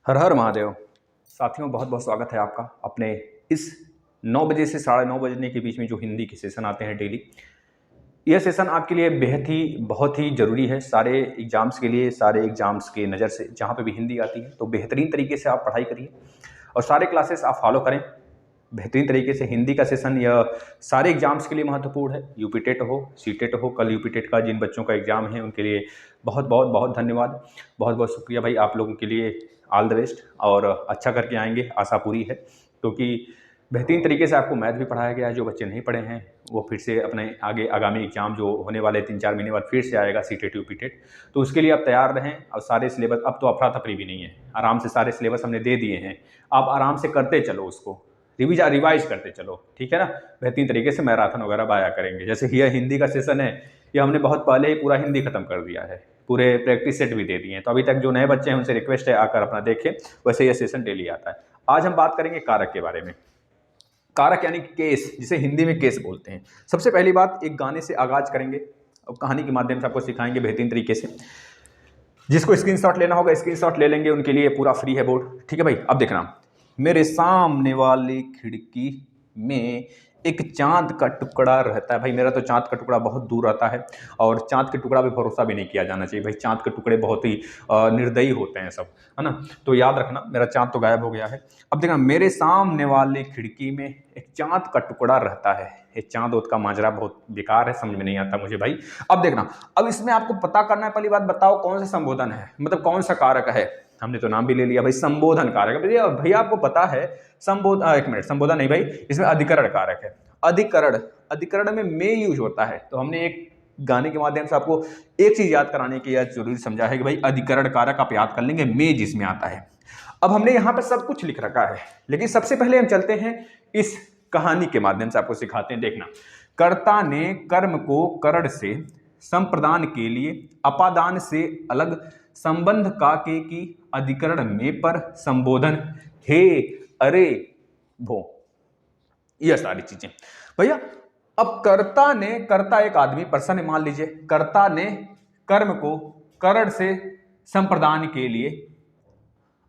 हर हर महादेव। साथियों, बहुत बहुत स्वागत है आपका अपने इस 9 बजे से 9:30 बजने के बीच में जो हिंदी के सेशन आते हैं डेली। यह सेशन आपके लिए बेहद ही बहुत ही ज़रूरी है सारे एग्ज़ाम्स के लिए। सारे एग्ज़ाम्स के नज़र से जहाँ पे भी हिंदी आती है तो बेहतरीन तरीके से आप पढ़ाई करिए और सारे क्लासेस आप फॉलो करें बेहतरीन तरीके से। हिंदी का सेशन यह सारे एग्ज़ाम्स के लिए महत्वपूर्ण है। यूपी टेट हो, सी टेट हो, कल यूपी टेट का जिन बच्चों का एग्ज़ाम है उनके लिए बहुत बहुत बहुत धन्यवाद, बहुत बहुत शुक्रिया भाई। आप लोगों के लिए ऑल द बेस्ट और अच्छा करके आएंगे, आशा पूरी है। क्योंकि बेहतरीन तरीके से आपको मैथ भी पढ़ाया गया है। जो बच्चे नहीं पढ़े हैं वो फिर से अपने आगे आगामी एग्जाम जो होने वाले 3-4 महीने बाद फिर से आएगा, सी टेट यूपी टेट, तो उसके लिए आप तैयार रहें। और सारे सिलेबस अब तो अफरा तफरी भी नहीं है, आराम से सारे सिलेबस हमने दे दिए हैं। आप आराम से करते चलो, उसको रिवाइज करते चलो, ठीक है ना। बेहतरीन तरीके से मैराथन वगैरह बाया करेंगे। जैसे यह हिंदी का सेशन है, ये हमने बहुत पहले ही पूरा हिंदी खत्म कर दिया है, पूरे प्रैक्टिस सेट भी दे दिए हैं। तो अभी तक जो नए बच्चे हैं उनसे रिक्वेस्ट है आकर अपना देखें। वैसे यह सेशन डेली आता है। आज हम बात करेंगे कारक के बारे में। कारक यानी केस, जिसे हिंदी में केस बोलते हैं। सबसे पहली बात, एक गाने से आगाज करेंगे और कहानी के माध्यम से आपको सिखाएंगे बेहतरीन तरीके से। जिसको स्क्रीनशॉट लेना होगा स्क्रीनशॉट ले लेंगे, उनके लिए पूरा फ्री है बोर्ड, ठीक है भाई। अब देखना, मेरे सामने वाली खिड़की में एक चांद का टुकड़ा रहता है। भाई मेरा तो चांद का टुकड़ा बहुत दूर रहता है और चांद के टुकड़ा पे भरोसा भी नहीं किया जाना चाहिए भाई। चांद के टुकड़े बहुत ही निर्दयी होते हैं सब, है ना। तो याद रखना, मेरा चांद तो गायब हो गया है। अब देखना, मेरे सामने वाली खिड़की में एक चांद का टुकड़ा रहता है। ये चांद ओत का माजरा बहुत बेकार है, समझ में नहीं आता मुझे भाई। अब देखना, अब इसमें आपको पता करना है, पहली बात बताओ कौन सा संबोधन है, मतलब कौन सा कारक है। हमने तो नाम भी ले लिया भाई, संबोधन कारक। भैया आपको पता है एक मिनट, संबोधन नहीं भाई, इसमें अधिकरण कारक है। अधिकरण, अधिकरण में यूज होता है। तो हमने एक गाने के माध्यम से आपको एक चीज याद कराने की यह जरूरी समझा है कि भाई अधिकरण कारक आप याद कर लेंगे, में जिसमें आता है। अब हमने यहां पर सब कुछ लिख रखा है, लेकिन सबसे पहले हम चलते हैं इस कहानी के माध्यम से आपको सिखाते हैं। देखना, कर्ता ने कर्म को करण से संप्रदान के लिए अपादान से अलग संबंध का के की अधिकरण में पर संबोधन हे अरे भो, यह सारी चीजें भैया। अब कर्ता ने, कर्ता एक आदमी पर्सन है, मान लीजिए कर्ता ने कर्म को करण से संप्रदान के लिए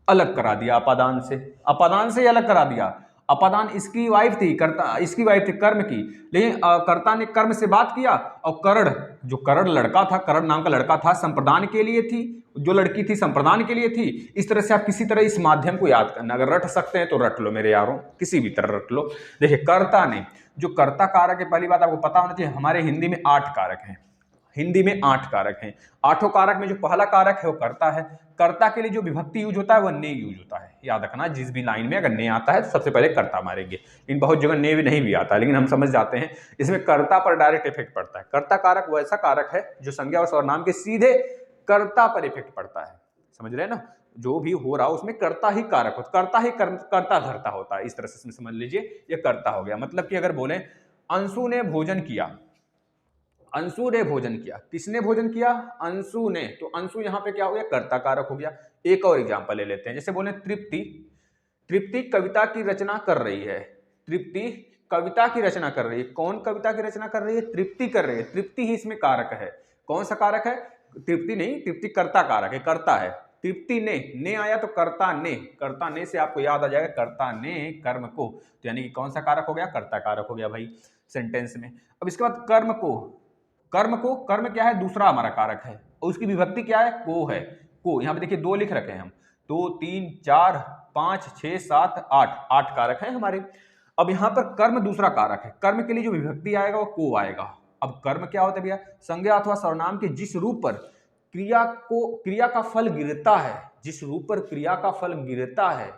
अलग करा दिया, अपादान से, अपादान से अलग करा दिया। अपादान इसकी वाइफ थी, कर्ता इसकी वाइफ थी कर्म की, लेकिन कर्ता ने कर्म से बात किया और करण, जो करण लड़का था, करण नाम का लड़का था, संप्रदान के लिए थी, जो लड़की थी संप्रदान के लिए थी। इस तरह से आप किसी तरह इस माध्यम को याद करना, अगर रट सकते हैं तो रट लो मेरे यारों, किसी भी तरह रट लो। देखिए कर्ता ने, जो कर्ता कारक है, पहली बात आपको पता होना चाहिए हमारे हिंदी में 8 कारक हैं। हिंदी में 8 कारक हैं। 8 कारक में जो पहला कारक है वो कर्ता है। कर्ता के लिए जो विभक्ति यूज होता है वह ने यूज होता है। याद रखना, जिस भी लाइन में अगर ने आता है तो सबसे पहले कर्ता मारेंगे। इन बहुत जगह ने भी नहीं भी आता है, लेकिन हम समझ जाते हैं इसमें कर्ता पर डायरेक्ट इफेक्ट पड़ता है। कर्ता कारक वो ऐसा कारक है जो संज्ञा और सर्वनाम के सीधे कर्ता पर इफेक्ट पड़ता है। समझ रहे हैं ना, जो भी हो रहा उसमें कर्ता ही कारक होता, कर्ता ही कर्ता धरता होता है। इस तरह से समझ लीजिए ये कर्ता हो गया। मतलब कि अगर बोले अंशु ने भोजन किया, अंशु ने भोजन किया, किसने भोजन किया, अंशु ने, तो अंशु यहां पे क्या हो गया, कर्ता कारक हो गया। एक और एग्जांपल ले लेते हैं, जैसे बोले तृप्ति, तृप्ति कविता की रचना कर रही है, तृप्ति कविता की रचना कर रही है। कौन कविता की रचना कर रही है, तृप्ति कर रही है। तृप्ति ही इसमें कारक है। कौन सा कारक है, तृप्ति नहीं, तृप्ति कर्ता कारक है, कर्ता है। तृप्ति ने आया तो कर्ता ने, कर्ता ने से आपको याद आ जाएगा कर्ता ने कर्म को, तो यानी कि कौन सा कारक हो गया, कर्ता कारक हो गया भाई सेंटेंस में। अब इसके बाद कर्म को, कर्म को, कर्म क्या है, दूसरा हमारा कारक है और उसकी विभक्ति क्या है, को है। को यहां पे देखिए 2 लिख रखे हैं हम, 2 3 4 5 6 7 8, 8 कारक है हमारे। अब यहां पर कर्म दूसरा कारक है, कर्म के लिए जो विभक्ति आएगा वो को आएगा। अब कर्म क्या होता है भैया, संज्ञा अथवा सर्वनाम के जिस रूप पर क्रिया को, क्रिया का फल गिरता है, जिस रूप पर क्रिया का फल गिरता है।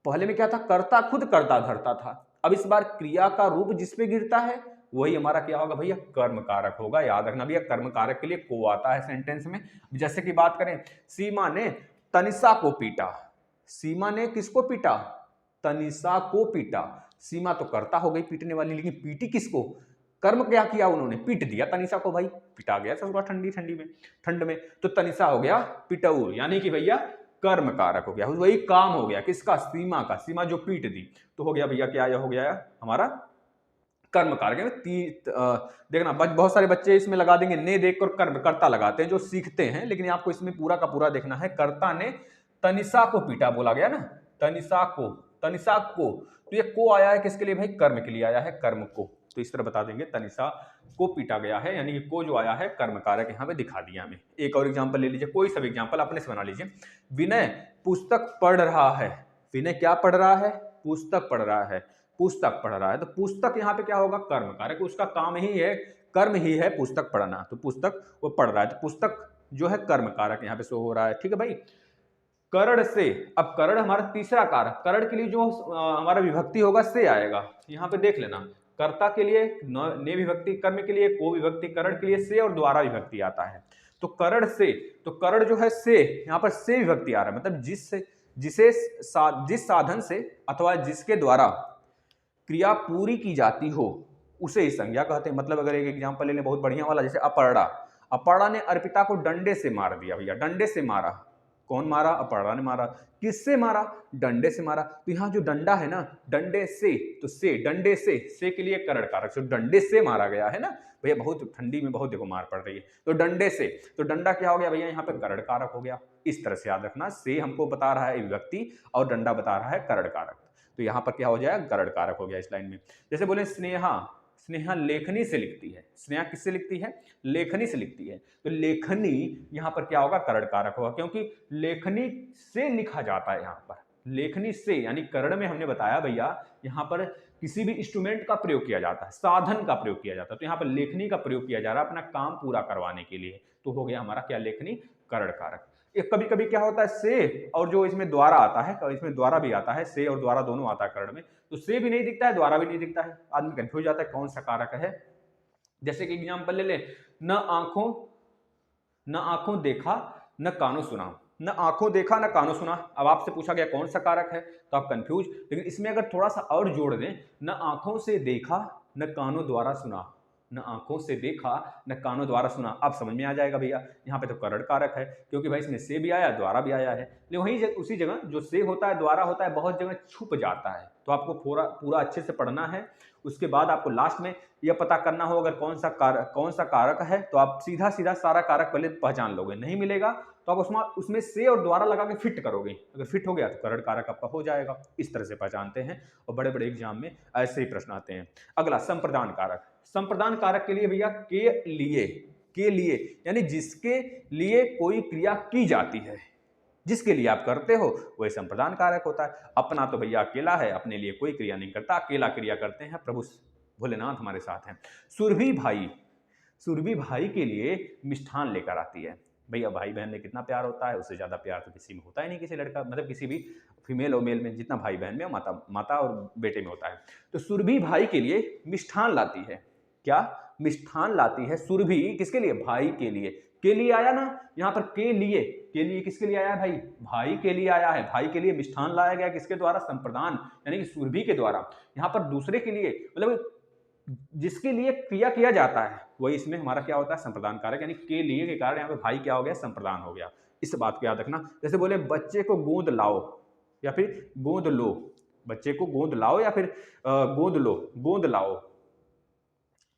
पहले में क्या था, कर्ता खुद कर्ता धरता था, अब इस बार क्रिया का रूप जिस पे गिरता है वही हमारा क्या होगा भैया, कर्म कारक होगा। याद रखना भैया, कर्म कारक के लिए को आता है सेंटेंस में। जैसे कि बात करें, सीमा ने तनिषा को पीटा, सीमा ने किसको पीटा, तनिषा को पीटा। सीमा तो कर्ता हो गई पीटने वाली, लेकिन पीटी किसको, कर्म क्या किया उन्होंने, पीट दिया तनिषा को भाई, पिटा गया ससुरा ठंडी में, ठंड में, तो तनिषा हो गया पिटौर, यानी कि भैया कर्म कारक हो गया, वही काम हो गया किसका, सीमा का, सीमा जो पीट दी, तो हो गया भैया क्या, यह हो गया हमारा कर्म कारक है। देखना बहुत सारे बच्चे इसमें लगा देंगे ने देखकर कर्म कर्ता लगाते हैं, जो सीखते हैं, लेकिन आपको इसमें पूरा का पूरा देखना है। कर्ता ने तनिषा को पीटा बोला गया ना, तनिषा को, तनिषा को, तो ये को आया है किसके लिए भाई, कर्म के लिए आया है, कर्म को। तो इस तरह बता देंगे तनिषा को पीटा गया है, यानी कि को जो आया है कर्म कारक यहाँ पे दिखा दिया हमें। एक और एग्जांपल ले लीजिए, कोई सब एग्जांपल अपने से बना लीजिए। विनय पुस्तक पढ़ रहा है, विनय क्या पढ़ रहा है, पुस्तक पढ़ रहा है, पुस्तक पढ़ रहा है, तो पुस्तक यहाँ पे क्या होगा, कर्म कारक, उसका काम ही है, कर्म ही है पुस्तक पढ़ना, तो पुस्तक वो पढ़ रहा है, तो पुस्तक जो है कर्म कारक यहाँ पे शो हो रहा है। ठीक है भाई। करण से, अब करण हमारा तीसरा कारक, करण के लिए जो हमारा विभक्ति होगा से आएगा, यहाँ पे देख लेना, कर्ता के लिए ने विभक्ति, कर्म के लिए को विभक्ति, करण के लिए से और द्वारा विभक्ति आता है। तो करण से, तो करण जो है से, यहाँ पर से विभक्ति आ रहा है, मतलब जिस साधन से अथवा जिसके द्वारा क्रिया पूरी की जाती हो उसे ही संज्ञा कहते हैं। मतलब अगर एक एग्जांपल ले लें बहुत बढ़िया वाला, जैसे अपर्णा, अपर्णा ने अर्पिता को डंडे से मार दिया, भैया डंडे से मारा, कौन मारा, अपर्णा ने मारा, किससे मारा, डंडे से मारा। तो यहाँ जो डंडा है ना, डंडे से, तो से, डंडे से के लिए करण कारक, तो डंडे से मारा गया है ना भैया, बहुत ठंडी में बहुत देखो मार पड़ रही है, तो डंडे से, तो डंडा क्या हो गया भैया, यहाँ पे करण कारक हो गया। इस तरह से याद रखना, से हमको बता रहा है विभक्ति और डंडा बता रहा है करण कारक, तो यहाँ पर क्या हो जाएगा, करण कारक हो गया इस लाइन में। जैसे बोले स्नेहा, स्नेहा लेखनी से लिखती है, स्नेहा किससे लिखती है, लेखनी से लिखती है, तो लेखनी यहाँ पर क्या होगा, करण कारक होगा, क्योंकि लेखनी से लिखा जाता है। यहाँ पर लेखनी से यानी करण में हमने बताया भैया, यहाँ पर किसी भी इंस्ट्रूमेंट का प्रयोग किया जाता है, साधन का प्रयोग किया जाता है, तो यहाँ पर लेखनी का प्रयोग किया जा रहा है अपना काम पूरा करवाने के लिए, तो हो गया हमारा क्या, लेखनी करण कारक। कभी कभी क्या होता है, से और जो इसमें द्वारा आता है, इसमें द्वारा भी आता है, से और द्वारा दोनों आता है करण में, तो से भी नहीं दिखता है, द्वारा भी नहीं दिखता है, आदमी कंफ्यूज जाता है कौन सा कारक है। जैसे कि एग्जांपल ले ले, न आंखों देखा न कानों सुना, न आंखों देखा न कानों सुना। अब आपसे पूछा गया कौन सा कारक है, तो आप कंफ्यूज, लेकिन इसमें अगर थोड़ा सा और जोड़ दें, न आंखों से देखा न कानों द्वारा सुना, न आंखों से देखा न कानों द्वारा सुना, अब समझ में आ जाएगा भैया, यहाँ पे तो करण कारक है, क्योंकि भाई इसमें से भी आया, द्वारा भी आया है, लेकिन वहीं उसी जगह जो से होता है, द्वारा होता है, बहुत जगह छुप जाता है, तो आपको पूरा अच्छे से पढ़ना है। उसके बाद आपको लास्ट में यह पता करना हो अगर कौन सा कारक है, तो आप सीधा सारा कारक पहले पहचान लोगे, नहीं मिलेगा तो आप उसमें से और द्वारा लगा के फिट करोगे, अगर फिट हो गया तो करण कारक आपका हो जाएगा। इस तरह से पहचानते हैं, और बड़े बड़े एग्जाम में ऐसे ही प्रश्न आते हैं। अगला संप्रदान कारक, संप्रदान कारक के लिए भैया के लिए यानी जिसके लिए कोई क्रिया की जाती है, जिसके लिए आप करते हो वही संप्रदान कारक होता है। अपना तो भैया अकेला है, अपने लिए कोई क्रिया नहीं करता, अकेला क्रिया करते हैं प्रभु भोलेनाथ हमारे साथ हैं। सुरभि भाई के लिए मिष्ठान लेकर आती है। भैया भाई बहन में कितना प्यार होता है, उससे ज्यादा प्यार तो किसी में होता ही नहीं, किसी लड़का मतलब किसी भी फीमेल और मेल में जितना भाई बहन में माता और बेटे में होता है। तो सुरभि भाई के लिए मिष्ठान लाती है, क्या मिष्ठान लाती है सुरभि, किसके लिए, भाई के लिए आया ना, यहाँ पर के लिए किसके लिए आया है भाई, भाई के लिए आया है, भाई के लिए मिष्ठान लाया गया किसके द्वारा, संप्रदान यानी कि सुरभि के द्वारा। यहाँ पर दूसरे के लिए मतलब जिसके लिए क्रिया किया जाता है वही इसमें हमारा क्या होता है, संप्रदान कारक, यानी के लिए के कारण यहाँ पे भाई क्या हो गया, संप्रदान हो गया। इस बात को याद रखना। जैसे बोले बच्चे को गोद लाओ या फिर गोद लो, बच्चे को गोद लाओ या फिर गोद लाओ,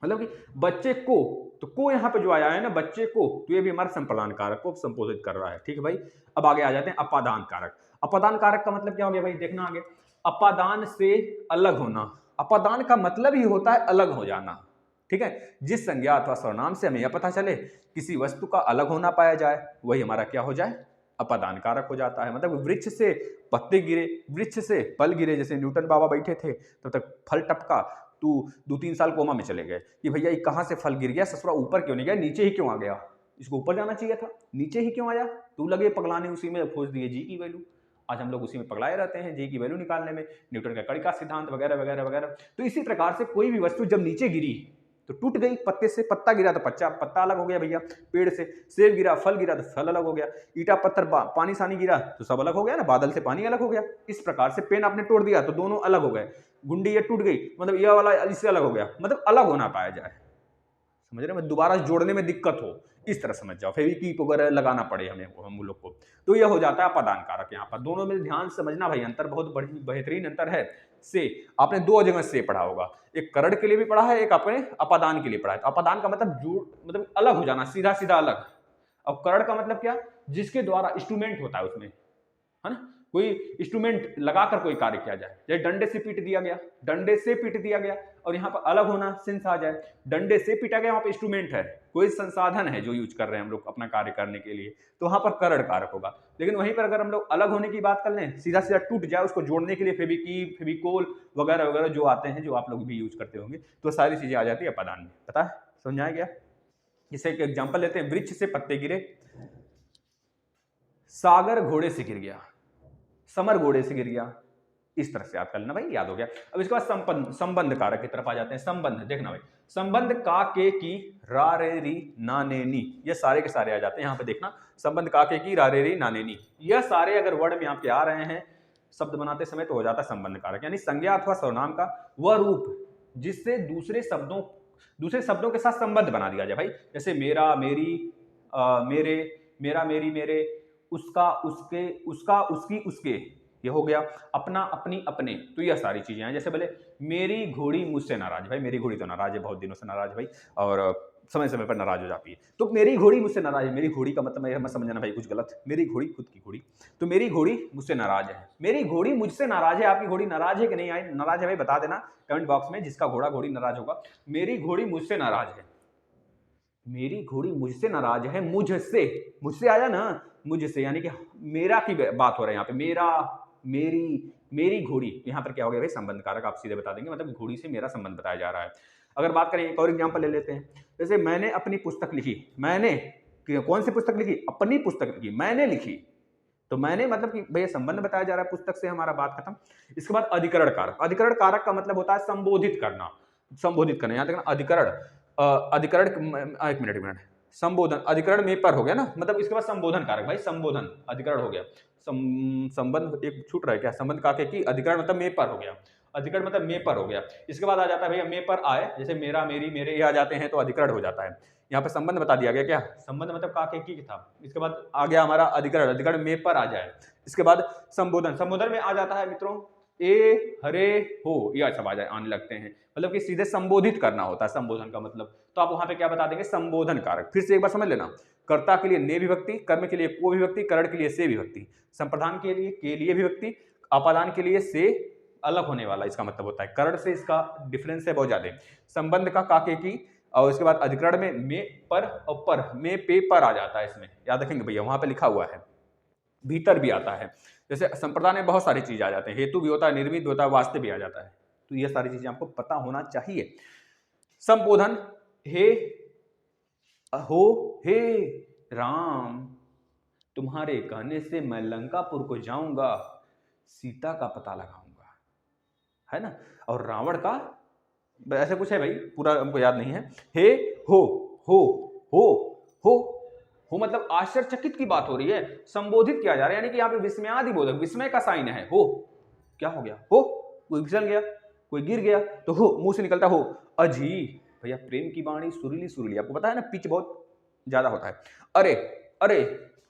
मतलब कि बच्चे को, तो को यहाँ पे जो आया है ना बच्चे को, तो ये भी हमारा संप्रदान कारक को संबोधित कर रहा है। ठीक है भाई। अब आगे आ जाते हैं अपादान कारक। अपादान कारक का मतलब क्या हो गया भाई, देखना आगे, अपादान से अलग होना। अपादान का मतलब ही होता है अलग हो जाना। ठीक है, जिस संज्ञा अथवा सर्वनाम से हमें यह पता चले किसी वस्तु का अलग होना पाया जाए वही हमारा क्या हो जाए, अपादान कारक हो जाता है। मतलब वृक्ष से पत्ते गिरे, वृक्ष से फल गिरे, जैसे न्यूटन बाबा बैठे थे तब तक फल टपका, तू 2-3 साल कोमा में चले गए कि भैया ये कहाँ से फल गिर गया, ससुरा ऊपर क्यों नहीं गया, नीचे ही क्यों आ गया, इसको ऊपर जाना चाहिए था, नीचे ही क्यों आया, तू लगे पगलाने उसी में, खोज दिए जी की वैल्यू। आज हम लोग उसी में पगलाए रहते हैं जी की वैल्यू निकालने में, न्यूटन का कड़ी का सिद्धांत वगैरह वगैरह वगैरह। तो इसी प्रकार से कोई भी वस्तु जब नीचे गिरी तो टूट गई, पत्ते से पत्ता गिरा तो पत्ता अलग हो गया भैया, पेड़ से सेब गिरा फल गिरा तो फल अलग हो गया, ईटा पत्थर पानी सानी गिरा तो सब अलग हो गया ना, बादल से पानी अलग हो गया। इस प्रकार से पेन आपने तोड़ दिया तो दोनों अलग हो गए, गुंडी ये टूट गई मतलब यह वाला इससे अलग हो गया, मतलब अलग होना पाया जाए, समझ रहे हैं, दोबारा जोड़ने में दिक्कत हो, इस तरह समझ जाओ, फेविक्विक वगैरह लगाना पड़े हमें हम लोग को, तो यह हो जाता है अपादान कारक। यहाँ पर दोनों में ध्यान समझना भाई, अंतर बहुत बेहतरीन अंतर है। से आपने 2 जगह से पढ़ा होगा, एक करण के लिए भी पढ़ा है, एक आपने अपादान के लिए पढ़ा है। तो अपादान का मतलब अलग हो जाना, सीधा सीधा अलग। अब करण का मतलब क्या, जिसके द्वारा इंस्ट्रूमेंट होता है उसमें, है ना, कोई इंस्ट्रूमेंट लगाकर कोई कार्य किया जाए, जैसे डंडे से पीट दिया गया, डंडे से पीट दिया गया, और यहाँ पर अलग होना सेंस आ जाए, डंडे से पीटा गया, वहां पर इंस्ट्रूमेंट है, कोई संसाधन है जो यूज कर रहे हैं हम लोग अपना कार्य करने के लिए, तो वहां पर करण कारक होगा। लेकिन वहीं पर अगर हम लोग अलग होने की बात कर लें, सीधा सीधा टूट जाए, उसको जोड़ने के लिए फेविकी, फेविकोल वगैरह वगैरह जो आते हैं, जो आप लोग भी यूज करते होंगे, तो सारी चीजें आ जाती है अपादान में। पता है, समझाया गया। इसे एक एग्जाम्पल लेते हैं, वृक्ष से पत्ते गिरे, सागर घोड़े से गिर गया, समर घोड़े से गिर गया, इस तरह से याद कर लेना भाई, याद हो गया। अब इसके बाद संबंध कारक की तरफ आ जाते हैं। संबंध देखना भाई, संबंध का के की रा रे री ना ने नी, ये सारे के सारे आ जाते हैं। यहाँ पे देखना, संबंध का के की रा रे री ना ने नी, यह सारे अगर वर्ड में आपके आ रहे हैं शब्द बनाते समय तो हो जाता है संबंध कारक, यानी संज्ञा अथवा सर्वनाम का वह रूप जिससे दूसरे शब्दों के साथ संबंध बना दिया जाए भाई। जैसे मेरा, मेरी, मेरे, मेरा, मेरी, मेरे, उसका, उसके, उसका, उसकी, उसके, ये हो गया। अपना, अपनी, अपने, तो यह सारी चीजें हैं। जैसे बोले मेरी घोड़ी मुझसे नाराज, भाई मेरी घोड़ी तो नाराज है, बहुत दिनों से नाराज है भाई, और समय समय पर नाराज हो जाती है, तो मेरी घोड़ी मुझसे नाराज है। मेरी घोड़ी का मतलब यह मत समझना भाई कुछ गलत, मेरी घोड़ी खुद की घोड़ी, तो मेरी घोड़ी मुझसे नाराज है, मेरी घोड़ी मुझसे नाराज है। आपकी घोड़ी नाराज है कि नहीं आई, नाराज है भाई बता देना कमेंट बॉक्स में, जिसका घोड़ा घोड़ी नाराज होगा। मेरी घोड़ी मुझसे नाराज है, मेरी घोड़ी मुझसे नाराज है, मुझसे, मुझसे आया ना, मुझसे, यानी कि मेरा की बात हो रहा है यहाँ पे, मेरा, मेरी, मेरी घोड़ी, यहाँ पर क्या हो गया भाई संबंध कारक, आप सीधे बता देंगे, मतलब घोड़ी से मेरा संबंध बताया जा रहा है। अगर बात करें एक और एग्जांपल ले लेते हैं, जैसे मैंने अपनी पुस्तक लिखी, मैंने कौन सी पुस्तक लिखी, अपनी पुस्तक लिखी, मैंने लिखी, तो मैंने मतलब कि भैया संबंध बताया जा रहा है, पुस्तक से हमारा बात खत्म। इसके बाद अधिकरण कारक, अधिकरण कारक का मतलब होता है संबोधित करना, संबोधित करना, यहाँ तक अधिकरण, अधिकरण, एक मिनट, संबोधन, अधिकरण में पर हो गया ना, मतलब इसके बाद संबोधन कारक भाई, संबोधन अधिकरण हो गया, संबंध एक छूट रहा है क्या, संबंध काके की अधिकरण मतलब में पर हो गया, अधिकरण मतलब में पर हो गया। इसके बाद आ जाता है भैया में पर आए, जैसे मेरा, मेरी, मेरे, ये आ जाते हैं तो अधिकरण हो जाता है। यहाँ पे संबंध बता दिया गया, क्या संबंध मतलब काके की था। इसके बाद आ गया हमारा अधिकरण, अधिकरण में पर आ जाए। इसके बाद संबोधन, संबोधन में आ जाता है मित्रों ए, हरे, हो, यह सब आ जाए, आने लगते हैं, मतलब कि सीधे संबोधित करना होता है संबोधन का मतलब, तो आप वहां पे क्या बता देंगे, संबोधन कारक। फिर से एक बार समझ लेना, कर्ता के लिए ने विभक्ति, कर्म के लिए को विभक्ति, करण के लिए से विभक्ति, संप्रदान के लिए विभक्ति, अपादान के लिए से अलग होने वाला, इसका मतलब होता है करण से इसका डिफरेंस है बहुत ज्यादा। संबंध का काके की, और उसके बाद अधिकरण में पर और पर, में पे पर आ जाता है, इसमें याद रखेंगे भैया, वहां पे लिखा हुआ है, भीतर भी आता है। जैसे संप्रदान में बहुत सारी चीजें आ जाते हैं, हेतु भी होता है, निर्मित भी होता है, वास्ते भी आ जाता है, तो ये सारी चीजें आपको पता होना चाहिए। संबोधन, हे, हो, हे राम, तुम्हारे कहने से मैं लंकापुर को जाऊंगा, सीता का पता लगाऊंगा, है ना। और रावण का ऐसा कुछ है भाई, पूरा हमको याद नहीं है। हे, हो, हो, हो, हो, हो मतलब आश्चर्यचकित की बात हो रही है, संबोधित किया जा रहा है, यानी कि यहाँ पे विस्मयादि बोधक, विस्मय का साइन है। हो, क्या हो गया, हो, कोई फिसल गया, कोई गिर गया, तो हो मुंह से निकलता हो। अजी भैया प्रेम की वाणी सुरीली सुरीली, आपको पता है ना, पिच बहुत ज्यादा होता है। अरे, अरे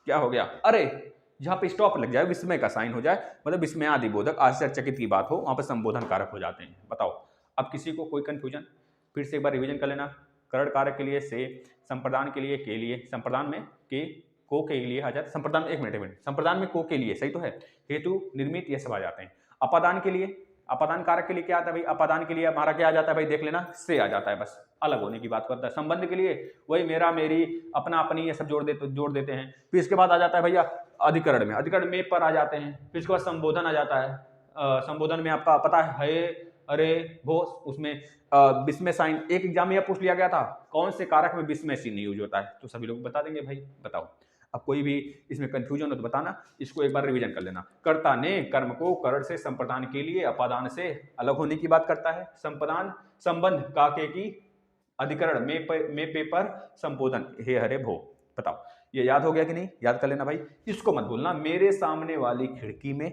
क्या हो गया, अरे, जहां पे स्टॉप लग जाए, विस्मय का साइन हो जाए, मतलब विस्मयादि बोधक, आश्चर्यचकित की बात हो, वहां पर संबोधन कारक हो जाते हैं। बताओ अब किसी को कोई कंफ्यूजन, फिर से एक बार रिवीजन कर लेना। करण कारक के लिए से, संप्रदान के लिए, संप्रदान में के, को के लिए आ जाता, संप्रदान, एक मिनट, संप्रदान में को के लिए, सही तो है, हेतु, निर्मित, ये सब आ जाते हैं। अपादान के लिए, अपादान कारक के लिए क्या आता है भाई, अपादान के लिए हमारा क्या आ जाता है भाई, देख लेना, से आ जाता है, बस अलग होने की बात करता है। संबंध के लिए वही मेरा, मेरी, अपना, अपनी, ये सब जोड़ देते हैं। फिर इसके बाद आ जाता है भैया अधिकरण में, अधिकरण में पर आ जाते हैं। फिर इसके बाद संबोधन आ जाता है, संबोधन में आपका पता है, अरे, वो, उसमें विस्मय साइन, एक एग्जाम में यह पूछ लिया गया था, कौन से कारक में विस्मय चिन्ह यूज होता है, तो सभी लोग बता देंगे भाई। बताओ अब कोई भी इसमें कंफ्यूजन हो तो बताना, इसको एक बार रिवीजन कर लेना। कर्ता ने कर्म को करण से संप्रदान के लिए अपादान से अलग होने की बात करता है। संप्रदान, संबंध काके की, अधिकरण में पे पर, संबोधन हे हरे भो। बताओ ये याद हो गया कि नहीं, याद कर लेना भाई। इसको मत भूलना, मेरे सामने वाली खिड़की में,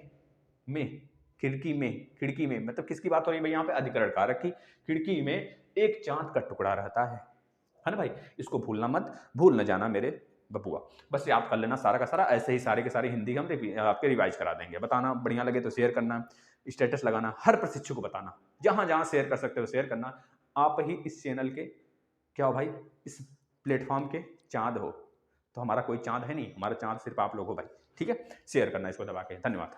खिड़की में मतलब किसकी बात हो रही है भाई, यहाँ पे अधिकरण कारक की। खिड़की में एक चांद का टुकड़ा रहता है ना भाई, इसको भूलना मत, भूल न जाना मेरे बबुआ। बस याद कर लेना सारा का सारा, ऐसे ही सारे के सारे हिंदी हम आपके रिवाइज करा देंगे। बताना बढ़िया लगे तो शेयर करना, स्टेटस लगाना, हर प्रशिक्षु को बताना, जहां जहां शेयर कर सकते हो शेयर करना। आप ही इस चैनल के क्या हो भाई, इस प्लेटफॉर्म के चांद हो, तो तो हमारा कोई चाँद है नहीं, हमारा चाँद सिर्फ आप लोग हो भाई। ठीक है, शेयर करना इसको दबा के। धन्यवाद।